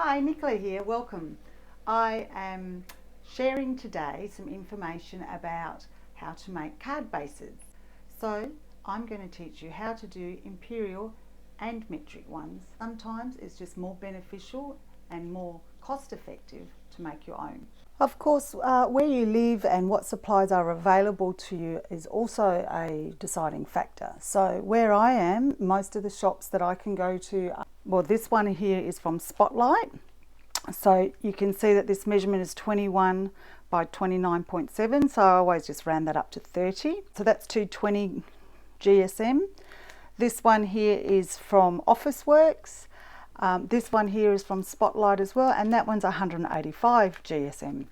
Hi, Nicola here, welcome. I am sharing today some information about how to make card bases. So I'm going to teach you how to do imperial and metric ones. Sometimes it's just more beneficial and more cost effective to make your own. Of course, where you live and what supplies are available to you is also a deciding factor. So where I am, most of the shops that I can go to, well, this one here is from Spotlight. So you can see that this measurement is 21 by 29.7. So I always just round that up to 30. So that's 220 GSM. This one here is from Officeworks. This one here is from Spotlight as well, and that one's 185 GSM.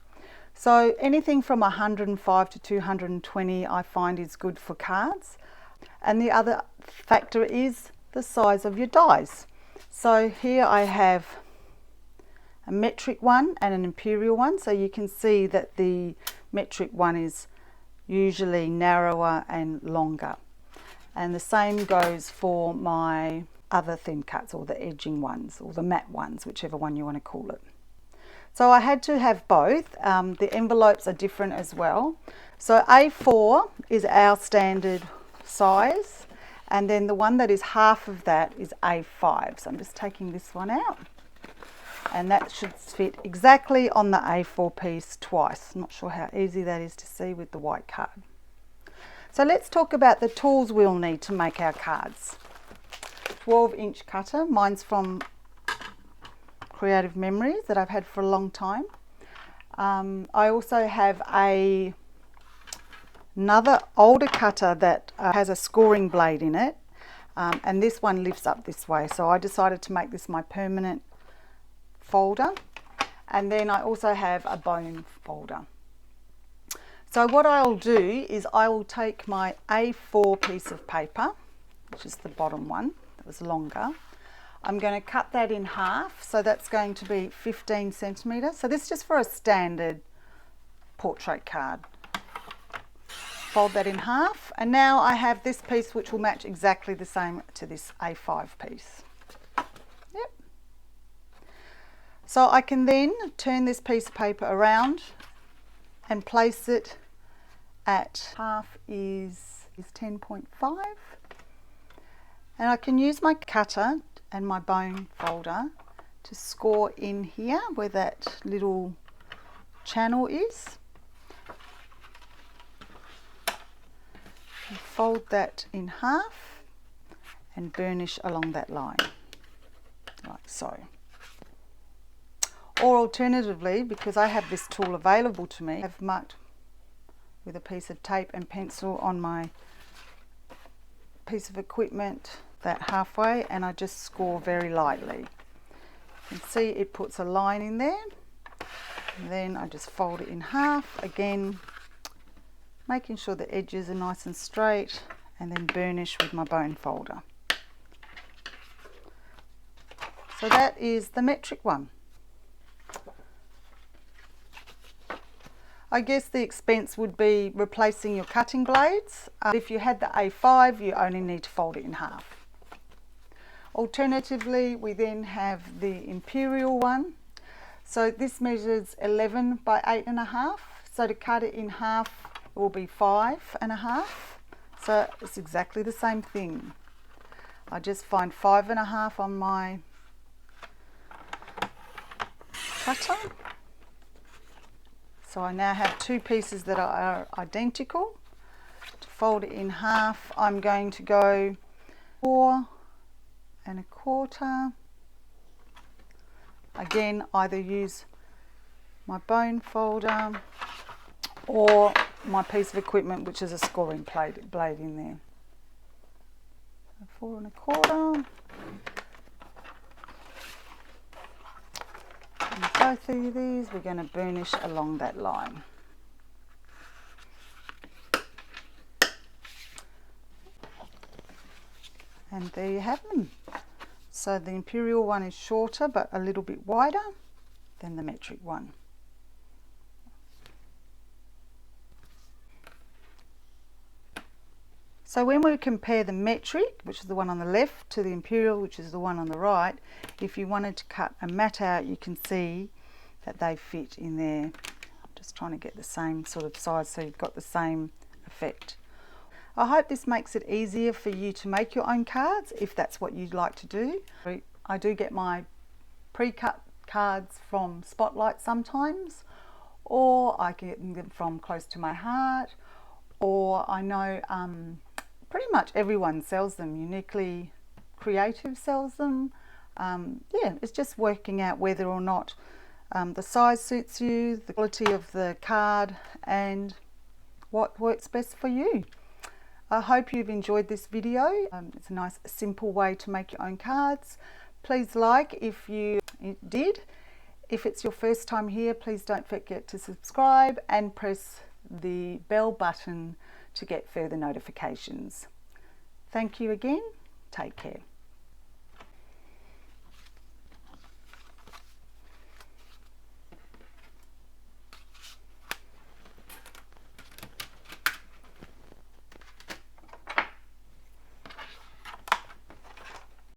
So anything from 105 to 220 I find is good for cards. And the other factor is the size of your dies. So here I have a metric one and an imperial one. So you can see that the metric one is usually narrower and longer. And the same goes for my other thin cuts, or the edging ones, or the matte ones, whichever one you want to call it. So I had to have both. The envelopes are different as well. So A4 is our standard size, and then the one that is half of that is A5. So I'm just taking this one out, and that should fit exactly on the A4 piece twice. I'm not sure how easy that is to see with the white card. So let's talk about the tools we'll need to make our cards. 12-inch cutter, mine's from Creative Memories that I've had for a long time. I also have another older cutter that has a scoring blade in it, and this one lifts up this way, so I decided to make this my permanent folder. And then I also have a bone folder. So what I'll do is I will take my A4 piece of paper, which is the bottom one that was longer. I'm going to cut that in half, so that's going to be 15 centimetres. So this is just for a standard portrait card. Fold that in half, and now I have this piece which will match exactly the same to this A5 piece. Yep. So I can then turn this piece of paper around and place it at half is 10.5, and I can use my cutter and my bone folder to score in here where that little channel is. And fold that in half and burnish along that line, like so. Or alternatively, because I have this tool available to me, I've marked with a piece of tape and pencil on my piece of equipment that halfway, and I just score very lightly. You can see it puts a line in there, and then I just fold it in half again, making sure the edges are nice and straight, and then burnish with my bone folder. So that is the metric one. I guess the expense would be replacing your cutting blades. If you had the A5, you only need to fold it in half. Alternatively, we then have the imperial one. So this measures 11 by 8.5. So to cut it in half, it will be 5.5. So it's exactly the same thing. I just find 5.5 on my cutter. So I now have two pieces that are identical. To fold it in half, I'm going to go 4.25. Again, either use my bone folder or my piece of equipment, which is a scoring blade in there. So 4.25. And both of these we're going to burnish along that line. And there you have them. So the imperial one is shorter but a little bit wider than the metric one. So when we compare the metric, which is the one on the left, to the imperial, which is the one on the right, if you wanted to cut a mat out, you can see that they fit in there. I'm just trying to get the same sort of size so you've got the same effect. I hope this makes it easier for you to make your own cards if that's what you'd like to do. I do get my pre-cut cards from Spotlight sometimes, or I get them from Close to My Heart, or I know pretty much everyone sells them. Uniquely Creative sells them. Yeah, it's just working out whether or not the size suits you, the quality of the card, and what works best for you. I hope you've enjoyed this video. It's a nice simple way to make your own cards. Please like if you did. If it's your first time here, please don't forget to subscribe and press the bell button to get further notifications. Thank you again. Take care.